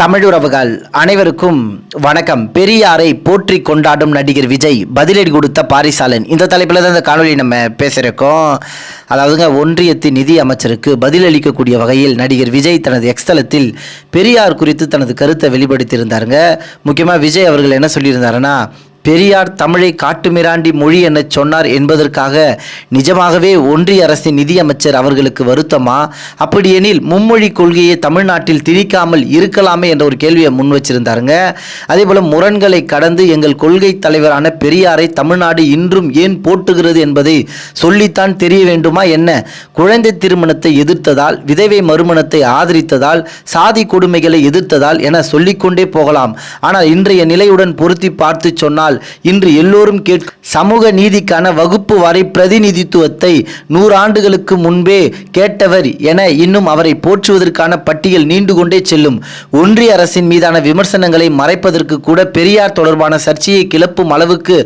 தமிழுறவுகள் அனைவருக்கும் வணக்கம். பெரியாரை போற்றி கொண்டாடும் நடிகர் விஜய் பதிலடி கொடுத்த பாரிசாலன், இந்த தலைப்பில் தான் இந்த காணொலி நம்ம பேசுகிறோம். அதாவதுங்க, ஒன்றியத்தின் நிதி அமைச்சருக்கு பதிலளிக்கக்கூடிய வகையில் நடிகர் விஜய் தனது எக்ஸ்தலத்தில் பெரியார் குறித்து தனது கருத்தை வெளிப்படுத்தியிருந்தாருங்க. முக்கியமாக விஜய் அவர்கள் என்ன சொல்லியிருந்தாருன்னா, பெரியார் தமிழை காட்டுமிராண்டி மொழி என சொன்னார் என்பதற்காக நிஜமாகவே ஒன்றிய அரசின் நிதியமைச்சர் அவர்களுக்கு வருத்தமா? அப்படியெனில் மும்மொழி கொள்கையை தமிழ்நாட்டில் திணிக்காமல் இருக்கலாமே என்ற ஒரு கேள்வியை முன் வச்சிருந்தாருங்க. அதே போல முரண்களை கடந்து எங்கள் கொள்கை தலைவரான பெரியாரை தமிழ்நாடு இன்றும் ஏன் போற்றுகிறது என்பதை சொல்லித்தான் தெரிய வேண்டுமா என்ன? குழந்தை திருமணத்தை எதிர்த்ததால், விதவை மறுமணத்தை ஆதரித்ததால், சாதி கொடுமைகளை எதிர்த்ததால் என சொல்லிக்கொண்டே போகலாம். ஆனால் இன்றைய நிலையுடன் பொருத்தி பார்த்து சொன்னால் இன்று எல்லோரும் சமூக நீதிக்கான வகுப்பு வரை பிரதிநிதித்துவத்தை 100 ஆண்டுகளுக்கு முன்பே கேட்டவர் என இன்னும் அவரை போற்றுவதற்கான பட்டியல் நீண்டு கொண்டே செல்லும். ஒன்றிய அரசின் மீதான விமர்சனங்களை மறைப்பதற்கு கூட பெரியார் தொடர்பான சர்ச்சையை கிளப்பும் அளவுக்கு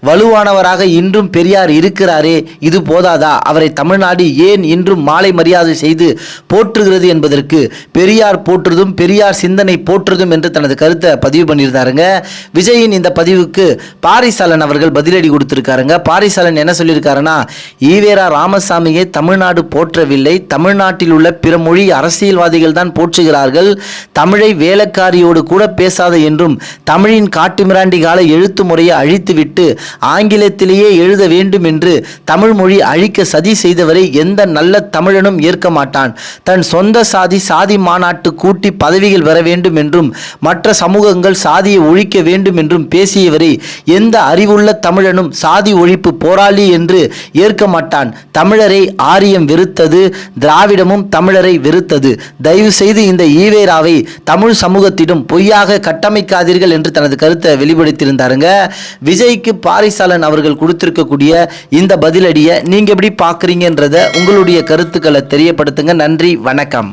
வலுவானவராக இன்றும் பெரியார் இருக்கிறாரே, இது போதாதா? அவரை தமிழ்நாடு ஏன் இன்றும் மாலை மரியாதை செய்து போற்றுகிறது என்பதற்கு பெரியார் போற்றுதும் பெரியார் சிந்தனை போற்றுதும் என்று தனது கருத்தை பதிவு பண்ணியிருந்தாருங்க. விஜயின் இந்த பதிவுக்கு பாரிசாலன் அவர்கள் பதிலடி கொடுத்திருக்காருங்க. பாரிசாலன் என்ன சொல்லியிருக்காருன்னா, ஈவேரா ராமசாமியை தமிழ்நாடு போற்றவில்லை, தமிழ்நாட்டில் உள்ள பிற மொழி அரசியல்வாதிகள் தான் போற்றுகிறார்கள். தமிழை வேலைக்காரியோடு கூட பேசாத என்றும், தமிழின் காட்டுமிராண்டி கால எழுத்து முறையை அழித்துவிட்டு ஆங்கிலத்திலேயே எழுத வேண்டும் என்று தமிழ் மொழி அழிக்க சதி செய்தவரை எந்த நல்ல தமிழனும் ஏற்க மாட்டான். தன் சொந்த சாதி மாநாட்டு கூட்டி பதவிகள் பெற வேண்டும் என்றும், மற்ற சமூகங்கள் சாதியை ஒழிக்க வேண்டும் என்றும் பேசியவரை எந்த அறிவுள்ள தமிழனும் சாதி ஒழிப்பு போராளி என்று ஏற்க மாட்டான். தமிழரை ஆரியம் வெறுத்தது, திராவிடமும் தமிழரை வெறுத்தது. தயவு செய்து இந்த ஈவேராவை தமிழ் சமூகத்திடம் பொய்யாக கட்டமைக்காதீர்கள் என்று தனது கருத்தை வெளிப்படுத்தியிருந்தாருங்க. விஜய்க்கு பாரிசாலன் அவர்கள் கொடுத்திருக்கக்கூடிய இந்த பதிலடியை நீங்க எப்படி பார்க்குறீங்கன்றத உங்களுடைய கருத்துக்களை தெரியப்படுத்துங்க. நன்றி, வணக்கம்.